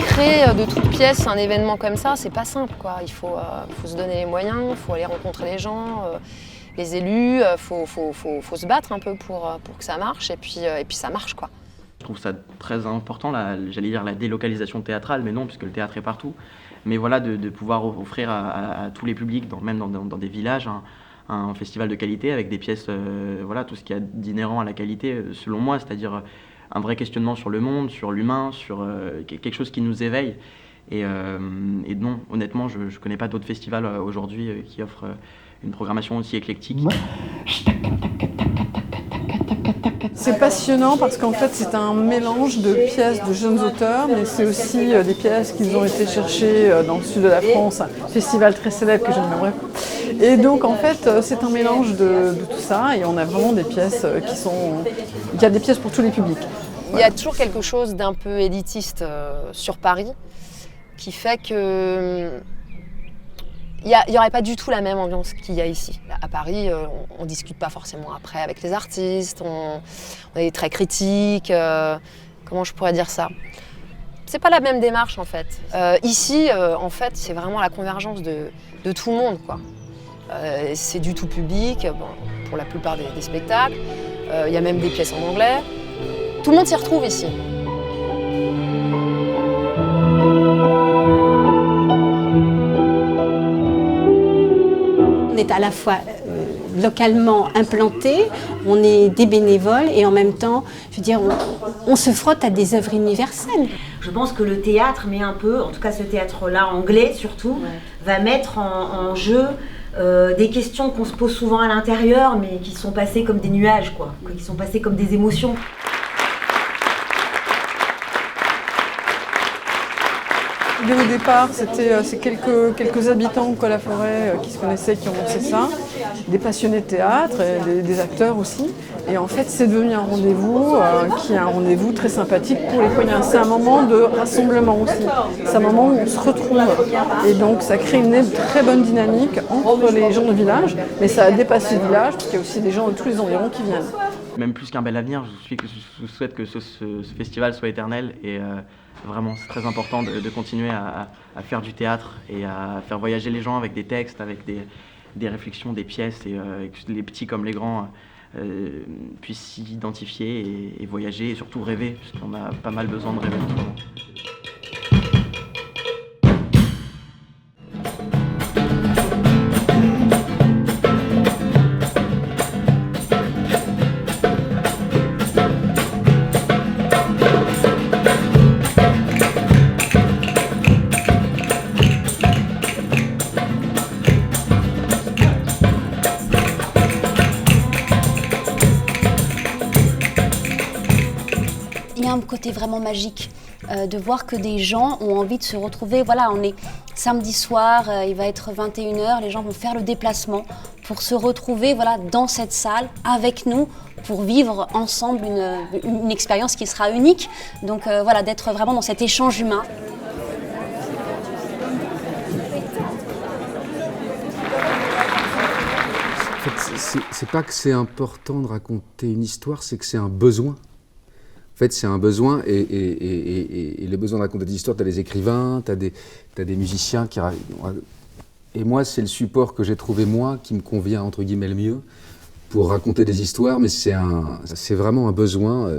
Créer de toutes pièces un événement comme ça, c'est pas simple, quoi. Il faut se donner les moyens, il faut aller rencontrer les gens, les élus, faut se battre un peu pour que ça marche, et puis ça marche, quoi. Je trouve ça très important, j'allais dire la délocalisation théâtrale, mais non, puisque le théâtre est partout. Mais voilà, de pouvoir offrir à tous les publics, même dans des villages, un festival de qualité avec des pièces, voilà, tout ce qui est d'inhérent à la qualité, selon moi, c'est-à-dire un vrai questionnement sur le monde, sur l'humain, sur quelque chose qui nous éveille. Et non, honnêtement, je ne connais pas d'autres festivals aujourd'hui qui offrent une programmation aussi éclectique. C'est passionnant parce qu'en fait c'est un mélange de pièces de jeunes auteurs, mais c'est aussi des pièces qui ont été cherchées dans le sud de la France, un festival très célèbre que je n'aimerais pas. Et donc en fait c'est un mélange de tout ça, et on a vraiment des pièces il y a des pièces pour tous les publics. Il y a toujours quelque chose d'un peu élitiste sur Paris qui fait que il n'y aurait pas du tout la même ambiance qu'il y a ici. À Paris, on ne discute pas forcément après avec les artistes, on est très critique, comment je pourrais dire ça ? C'est pas la même démarche en fait. Ici, en fait, c'est vraiment la convergence de tout le monde, quoi. C'est du tout public, pour la plupart des spectacles. Il y a même des pièces en anglais. Tout le monde s'y retrouve ici. On est à la fois localement implanté, on est des bénévoles et en même temps, je veux dire, on se frotte à des œuvres universelles. Je pense que le théâtre met un peu, en tout cas ce théâtre-là anglais surtout, va mettre en jeu des questions qu'on se pose souvent à l'intérieur, mais qui sont passées comme des nuages, quoi, qui sont passées comme des émotions. Dès le départ, c'est quelques habitants de Colla-Forêt qui se connaissaient, qui ont lancé ça, des passionnés de théâtre, et des acteurs aussi. Et en fait, c'est devenu un rendez-vous qui est un rendez-vous très sympathique pour les Cognins. C'est un moment de rassemblement aussi. C'est un moment où on se retrouve. Et donc, ça crée une très bonne dynamique entre les gens du village, mais ça a dépassé le village, parce qu'il y a aussi des gens de tous les environs qui viennent. Même plus qu'un bel avenir, je souhaite que ce festival soit éternel, et vraiment c'est très important de continuer à faire du théâtre et à faire voyager les gens avec des textes, avec des réflexions, des pièces, et que les petits comme les grands puissent s'y identifier et voyager, et surtout rêver, parce qu'on a pas mal besoin de rêver en ce moment. Il y a un côté vraiment magique de voir que des gens ont envie de se retrouver. Voilà, on est samedi soir, il va être 21h, les gens vont faire le déplacement pour se retrouver, voilà, dans cette salle avec nous pour vivre ensemble une expérience qui sera unique. Donc voilà, d'être vraiment dans cet échange humain. En fait, c'est pas que c'est important de raconter une histoire, c'est que c'est un besoin. En fait, c'est un besoin, et le besoin de raconter des histoires, tu as des écrivains, tu as des musiciens qui... Et moi, c'est le support que j'ai trouvé, moi, qui me convient, entre guillemets, le mieux, pour raconter des histoires, mais c'est vraiment un besoin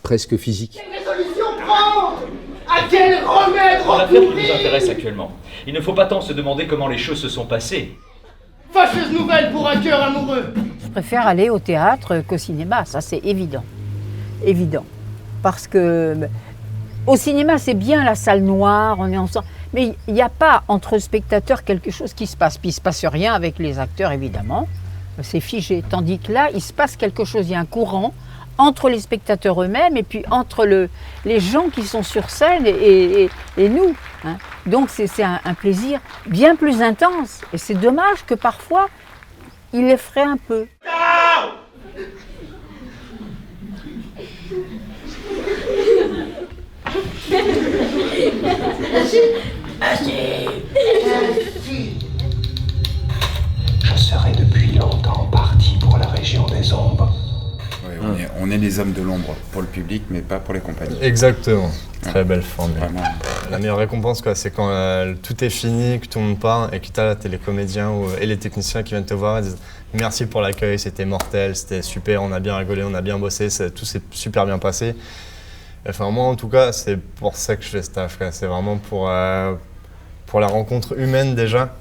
presque physique. Quelle résolution prendre? À quel remède recourir? L'affaire qui nous intéresse actuellement. Il ne faut pas tant se demander comment les choses se sont passées. Fâcheuse nouvelle pour un cœur amoureux. Je préfère aller au théâtre qu'au cinéma, ça c'est évident. Évident. Parce que au cinéma, c'est bien la salle noire, on est ensemble. Mais il n'y a pas entre spectateurs quelque chose qui se passe. Puis il ne se passe rien avec les acteurs, évidemment. C'est figé. Tandis que là, il se passe quelque chose. Il y a un courant entre les spectateurs eux-mêmes et puis entre les gens qui sont sur scène et nous. Hein. Donc c'est un plaisir bien plus intense. Et c'est dommage que parfois, il effraie un peu. public, mais pas pour les compagnies. Exactement, très belle formule. Vraiment. La meilleure récompense, c'est quand tout est fini, que tout le monde part et que tu as les comédiens et les techniciens qui viennent te voir et disent merci pour l'accueil, c'était mortel, c'était super, on a bien rigolé, on a bien bossé, tout s'est super bien passé. Enfin, moi, en tout cas, c'est pour ça que je fais ce taf. C'est vraiment pour la rencontre humaine déjà.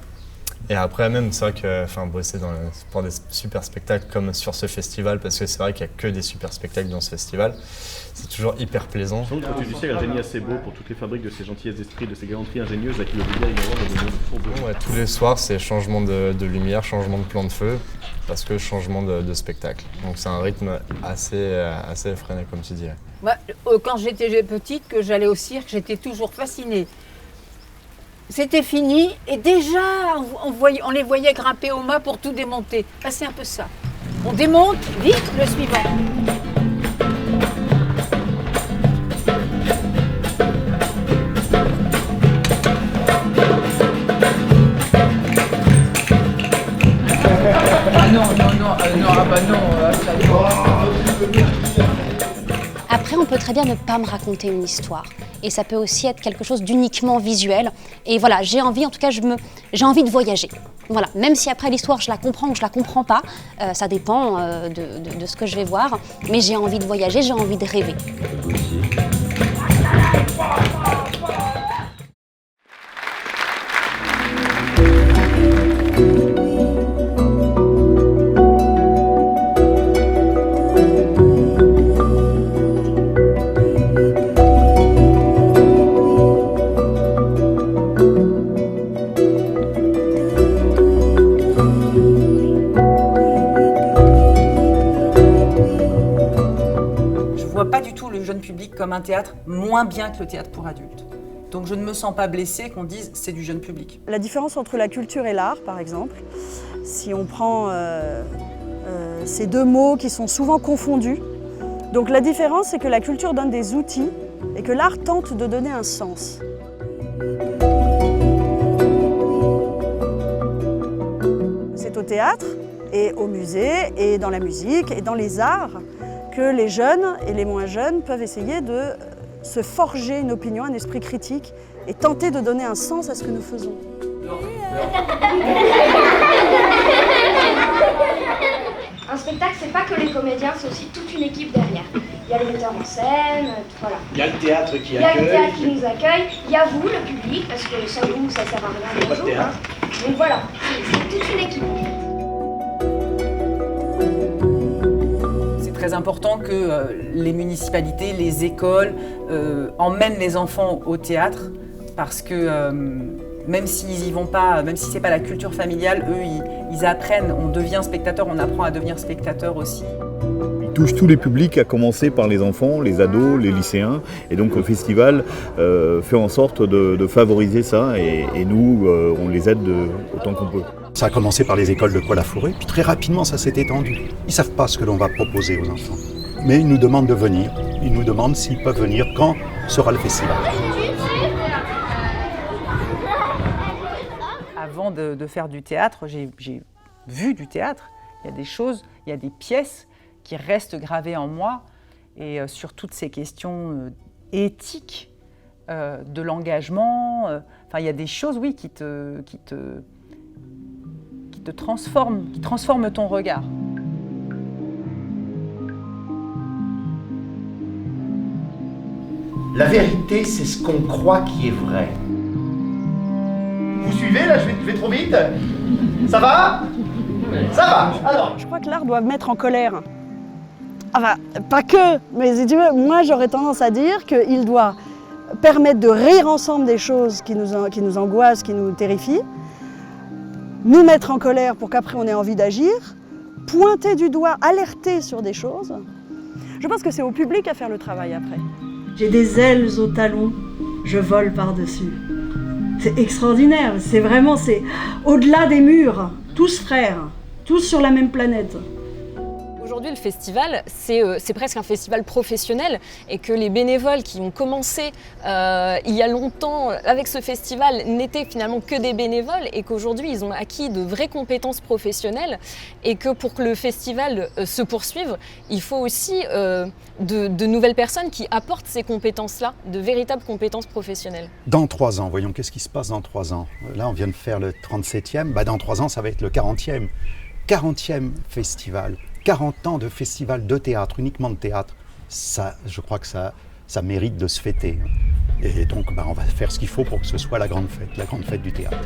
Et après même, c'est vrai que bosser pour des super spectacles comme sur ce festival, parce que c'est vrai qu'il n'y a que des super spectacles dans ce festival, c'est toujours hyper plaisant. Sans doute, quand tu dis ça, un génie assez beau pour toutes les fabriques de ces gentillesses d'esprit, de ces galanteries ingénieuses à qui le média également dans le monde autour de tous les soirs, c'est changement de lumière, changement de plan de feu, parce que changement de spectacle. Donc c'est un rythme assez effréné, comme tu dis. Moi, quand j'étais petite, que j'allais au cirque, j'étais toujours fascinée. C'était fini et déjà on les voyait grimper au mât pour tout démonter. Ah, c'est un peu ça. On démonte, vite, le suivant. Après, on peut très bien ne pas me raconter une histoire. Et ça peut aussi être quelque chose d'uniquement visuel. Et voilà, j'ai envie, en tout cas, j'ai envie de voyager. Voilà, même si après l'histoire, je la comprends ou je la comprends pas, ça dépend de ce que je vais voir. Mais j'ai envie de voyager, j'ai envie de rêver. Comme un théâtre moins bien que le théâtre pour adultes. Donc je ne me sens pas blessée qu'on dise c'est du jeune public. La différence entre la culture et l'art, par exemple, si on prend ces deux mots qui sont souvent confondus, donc la différence c'est que la culture donne des outils et que l'art tente de donner un sens. C'est au théâtre et au musée et dans la musique et dans les arts que les jeunes et les moins jeunes peuvent essayer de se forger une opinion, un esprit critique et tenter de donner un sens à ce que nous faisons. Un spectacle, c'est pas que les comédiens, c'est aussi toute une équipe derrière. Il y a le metteur en scène, voilà. Il y a le théâtre qui accueille. Il y a le théâtre qui nous accueille, il y a vous, le public, parce que sans vous, ça sert à rien pas de théâtre. Donc voilà, c'est toute une équipe. C'est très important que les municipalités, les écoles emmènent les enfants au théâtre parce que même s'ils y vont pas, même si c'est pas la culture familiale, eux ils apprennent, on devient spectateur, on apprend à devenir spectateur aussi. Il touche tous les publics, à commencer par les enfants, les ados, les lycéens. Et donc le festival fait en sorte de favoriser ça et nous, on les aide autant qu'on peut. Ça a commencé par les écoles de Colla-Forêt, puis très rapidement ça s'est étendu. Ils ne savent pas ce que l'on va proposer aux enfants. Mais ils nous demandent de venir. Ils nous demandent s'ils peuvent venir, quand sera le festival. Avant de faire du théâtre, j'ai vu du théâtre. Il y a des choses, il y a des pièces qui restent gravées en moi. Et sur toutes ces questions éthiques, de l'engagement, il y a des choses, oui, qui te transforment, qui transforment ton regard. La vérité, c'est ce qu'on croit qui est vrai. Vous suivez là, je vais trop vite. Ça va? Ça va. Alors. Je crois que l'art doit mettre en colère. Enfin, pas que, mais si tu veux, moi j'aurais tendance à dire qu'il doit permettre de rire ensemble des choses qui nous angoissent, qui nous terrifient, nous mettre en colère pour qu'après on ait envie d'agir, pointer du doigt, alerter sur des choses. Je pense que c'est au public à faire le travail après. J'ai des ailes aux talons, je vole par-dessus. C'est extraordinaire, c'est vraiment, c'est au-delà des murs, tous frères, tous sur la même planète. qu'aujourd'hui le festival, c'est presque un festival professionnel et que les bénévoles qui ont commencé il y a longtemps avec ce festival n'étaient finalement que des bénévoles et qu'aujourd'hui ils ont acquis de vraies compétences professionnelles et que pour que le festival se poursuive, il faut aussi de nouvelles personnes qui apportent ces compétences-là, de véritables compétences professionnelles. Dans 3 ans, voyons, qu'est-ce qui se passe dans 3 ans? Là, on vient de faire le 37e, dans 3 ans, ça va être le 40e. 40e festival, 40 ans de festival de théâtre, uniquement de théâtre. Ça, je crois que ça mérite de se fêter. Et donc, on va faire ce qu'il faut pour que ce soit la grande fête du théâtre.